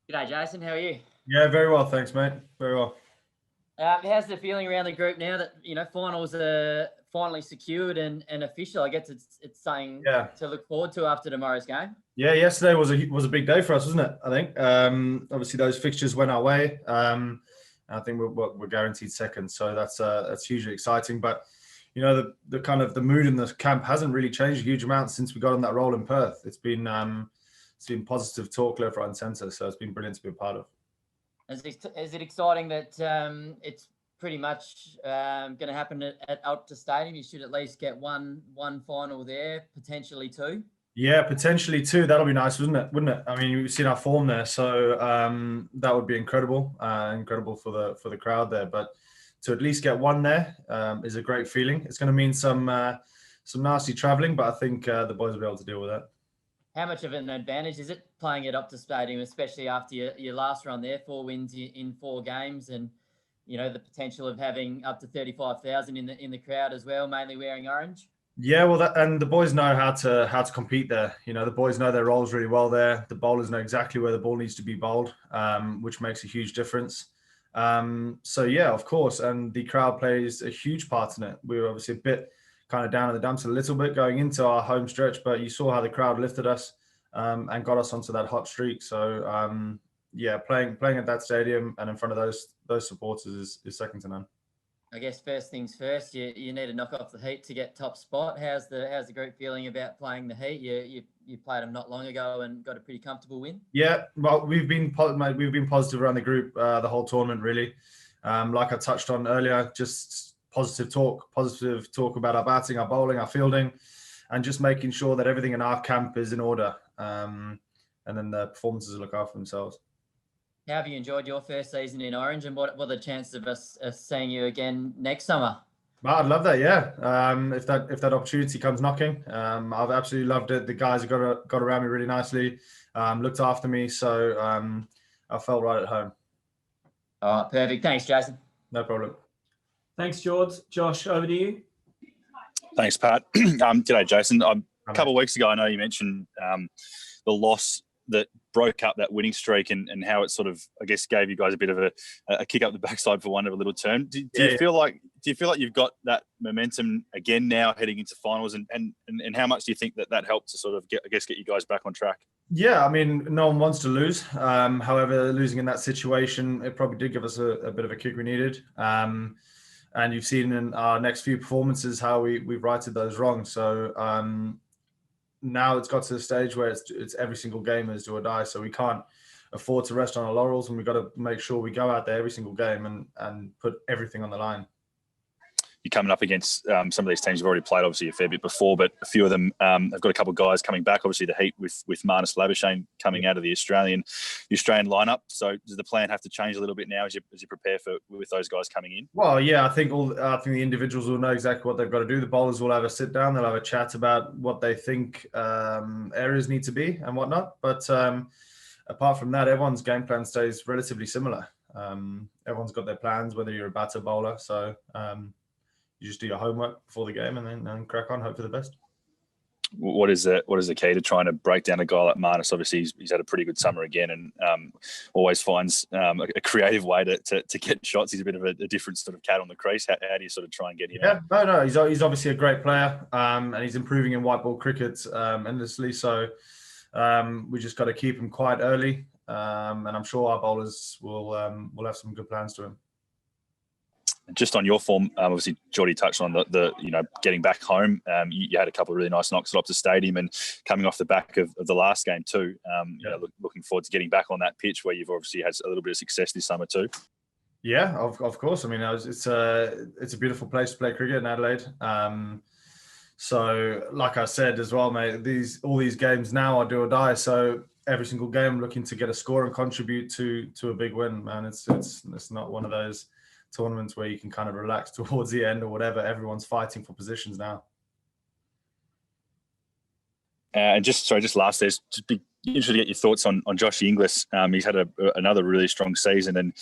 G'day, Jason. How are you? Yeah, very well, thanks, mate. Very well. How's the feeling around the group now that finals are finally secured and official? I guess it's something Yeah, to look forward to after tomorrow's game. yeah. Yesterday was a big day for us, wasn't it? I think. Obviously, those fixtures went our way. I think we're guaranteed second, so that's hugely exciting. But the kind of the mood in the camp hasn't really changed a huge amount since we got on that roll in Perth. It's been positive talk left, right, and centre. So it's been brilliant to be a part of. Is it exciting that it's pretty much going to happen at Optus Stadium? You should at least get one final there, potentially two. Yeah, potentially two. That'll be nice, wouldn't it? I mean, you've seen our form there, so that would be incredible. Incredible for the crowd there. But to at least get one there is a great feeling. It's going to mean some nasty travelling, but I think the boys will be able to deal with that. How much of an advantage is it playing at Optus Stadium, especially after your last run there, 4 wins in 4 games, and the potential of having up to 35,000 in the crowd as well, mainly wearing orange? Yeah, well, and the boys know how to compete there. The boys know their roles really well there. The bowlers know exactly where the ball needs to be bowled, which makes a huge difference. So yeah, of course, and the crowd plays a huge part in it. We were obviously a bit kind of down in the dumps a little bit going into our home stretch, but you saw how the crowd lifted us and got us onto that hot streak. So yeah, playing at that stadium and in front of those supporters is second to none. I guess first things first, you need to knock off the Heat to get top spot. How's the group feeling about playing the Heat? You played them not long ago and got a pretty comfortable win. Yeah, well, we've been positive around the group the whole tournament, really. Like I touched on earlier, just positive talk about our batting, our bowling, our fielding, and just making sure that everything in our camp is in order. And then the performances will look after themselves. How have you enjoyed your first season in Orange, and what are the chances of us seeing you again next summer? Well, I'd love that, yeah. If that opportunity comes knocking, I've absolutely loved it. The guys have got around me really nicely, looked after me, so I felt right at home. All right, perfect. Thanks, Jason. No problem. Thanks, George. Josh, over to you. Thanks, Pat. G'day, Jason. A couple of weeks ago, I know you mentioned the loss that broke up that winning streak and how it sort of, I guess, gave you guys a bit of a kick up the backside, for want of a little term. Do you feel like you've got that momentum again now heading into finals, and how much do you think that helped to sort of get you guys back on track? Yeah, I mean, no one wants to lose. However, losing in that situation, it probably did give us a bit of a kick we needed. And you've seen in our next few performances how we've righted those wrongs. So now it's got to the stage where it's every single game is do or die. So we can't afford to rest on our laurels, and we've got to make sure we go out there every single game and put everything on the line. You're coming up against some of these teams you've already played, obviously, a fair bit before, but a few of them have got a couple of guys coming back. Obviously, the Heat with Marnus Labuschagne coming out of the Australian lineup. So does the plan have to change a little bit now as you prepare with those guys coming in? Well, yeah, I think the individuals will know exactly what they've got to do. The bowlers will have a sit down. They'll have a chat about what they think areas need to be and whatnot. But apart from that, everyone's game plan stays relatively similar. Everyone's got their plans, whether you're a batter, bowler. So you just do your homework before the game and then crack on, hope for the best. What is the key to trying to break down a guy like Marnus? Obviously, he's had a pretty good summer again, and always finds a creative way to get shots. He's a bit of a different sort of cat on the crease. How do you sort of try and get him out? No, he's obviously a great player, and he's improving in white ball cricket endlessly. So we just got to keep him quiet early, and I'm sure our bowlers will have some good plans to him. Just on your form, obviously Geordie touched on the getting back home. You had a couple of really nice knocks at Optus Stadium, and coming off the back of the last game too. Looking forward to getting back on that pitch where you've obviously had a little bit of success this summer too. Yeah, of course. I mean, it's a beautiful place to play cricket in Adelaide. So, like I said as well, mate, all these games now are do or die. So every single game, I'm looking to get a score and contribute to a big win. Man, it's not one of those tournaments where you can kind of relax towards the end or whatever. Everyone's fighting for positions now. And just last, there's just be interested to get your thoughts on Josh Inglis. He's had another really strong season, and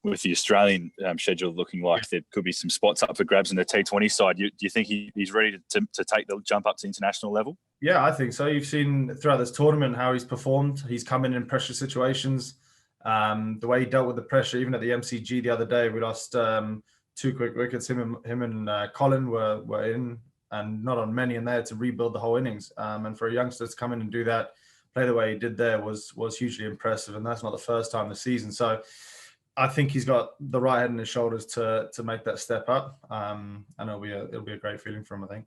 with the Australian schedule looking like there could be some spots up for grabs in the T20 side. Do you think he's ready to take the jump up to international level? Yeah, I think so. You've seen throughout this tournament how he's performed. He's come in pressure situations. The way he dealt with the pressure, even at the MCG the other day, we lost 2 quick wickets. Him and Colin were in, and not on many in there to rebuild the whole innings. And for a youngster to come in and do that, play the way he did there was hugely impressive. And that's not the first time this season. So I think he's got the right head on his shoulders to make that step up. And it'll be a great feeling for him, I think.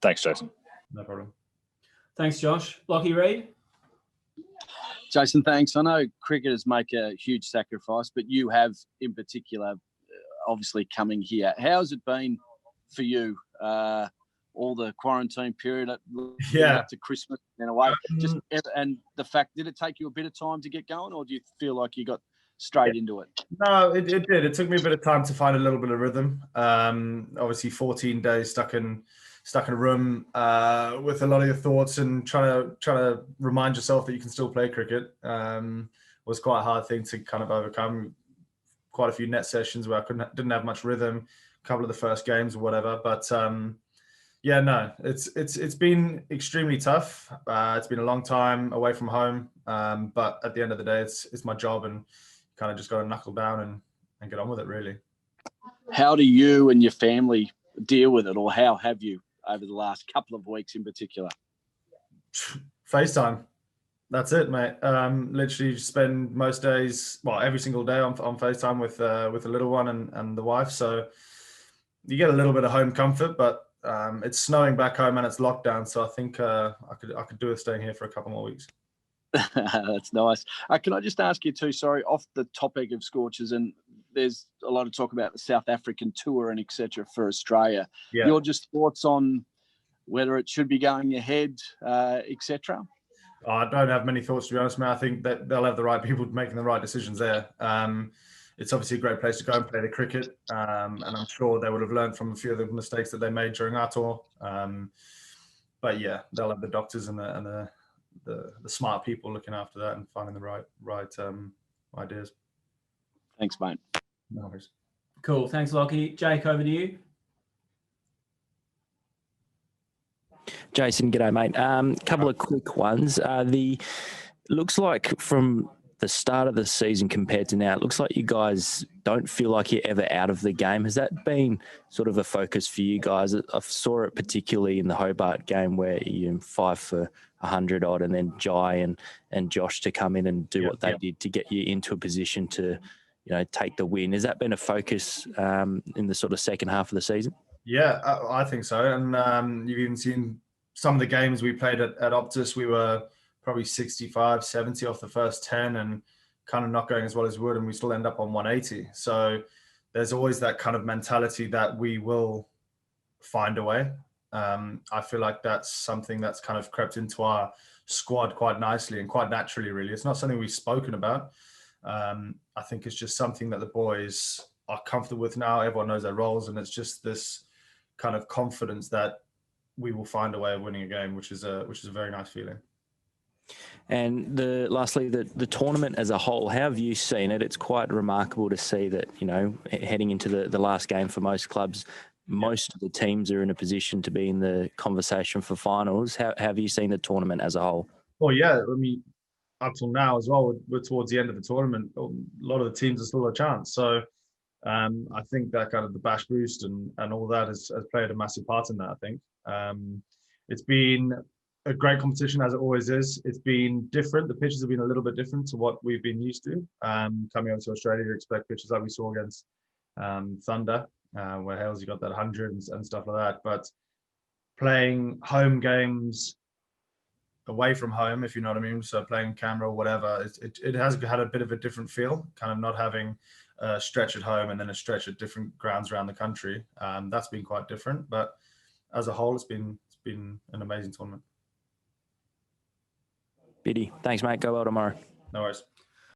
Thanks, Jason. No problem. Thanks, Josh. Lockie Reid? Jason, thanks. I know cricketers make a huge sacrifice, but you have in particular, obviously coming here. How's it been for you? All the quarantine period up to Christmas and away. And the fact, did it take you a bit of time to get going, or do you feel like you got straight into it? No, it did. It took me a bit of time to find a little bit of rhythm. Obviously, 14 days stuck in a room with a lot of your thoughts and trying to remind yourself that you can still play cricket was quite a hard thing to kind of overcome. Quite a few net sessions where I didn't have much rhythm, a couple of the first games or whatever. But yeah, no, it's been extremely tough. It's been a long time away from home, but at the end of the day, it's my job, and kind of just got to knuckle down and get on with it, really. How do you and your family deal with it, or how have you over the last couple of weeks in particular? FaceTime. That's it, mate. Literally spend most days, well, every single day on FaceTime with the little one and the wife. So you get a little bit of home comfort, but it's snowing back home and it's lockdown. So I think I could do with staying here for a couple more weeks. That's nice. Can I just ask you too, sorry, off the topic of Scorchers, and there's a lot of talk about the South African tour and etc. for Australia. Yeah. Your just thoughts on whether it should be going ahead, etc.? I don't have many thoughts, to be honest, man. I think that they'll have the right people making the right decisions there. It's obviously a great place to go and play the cricket, and I'm sure they would have learned from a few of the mistakes that they made during our tour. But yeah, they'll have the doctors and the smart people looking after that and finding the right ideas. Thanks, mate. No worries. Cool. Thanks, Lockie. Jake, over to you. Jason, g'day, mate. Couple of quick ones. Looks like from the start of the season compared to now, it looks like you guys don't feel like you're ever out of the game. Has that been sort of a focus for you guys? I saw it particularly in the Hobart game where you 5 for 100 odd, and then Jai and Josh to come in and do what they did to get you into a position to, take the win. Has that been a focus in the sort of second half of the season? Yeah, I think so. And you've even seen some of the games we played at Optus, we were probably 65, 70 off the first 10 and kind of not going as well as we would, and we still end up on 180. So there's always that kind of mentality that we will find a way. I feel like that's something that's kind of crept into our squad quite nicely and quite naturally, really. It's not something we've spoken about. I think it's just something that the boys are comfortable with now. Everyone knows their roles, and it's just this kind of confidence that we will find a way of winning a game, which is a very nice feeling. And lastly, the tournament as a whole, how have you seen it? It's quite remarkable to see that, heading into the last game for most clubs, most of the teams are in a position to be in the conversation for finals. How have you seen the tournament as a whole? Well, yeah, I mean, up till now as well, we're towards the end of the tournament. A lot of the teams are still a chance. So I think that kind of the bash boost and all that has played a massive part in that, I think. It's been a great competition, as it always is. It's been different. The pitches have been a little bit different to what we've been used to. Coming over to Australia, you expect pitches like we saw against Thunder, where Halesy got that 100 and stuff like that. But playing home games away from home, if you know what I mean, so playing camera or whatever, it has had a bit of a different feel, kind of not having a stretch at home and then a stretch at different grounds around the country. That's been quite different, but as a whole, it's been an amazing tournament. Biddy, thanks, mate. Go well tomorrow. No worries.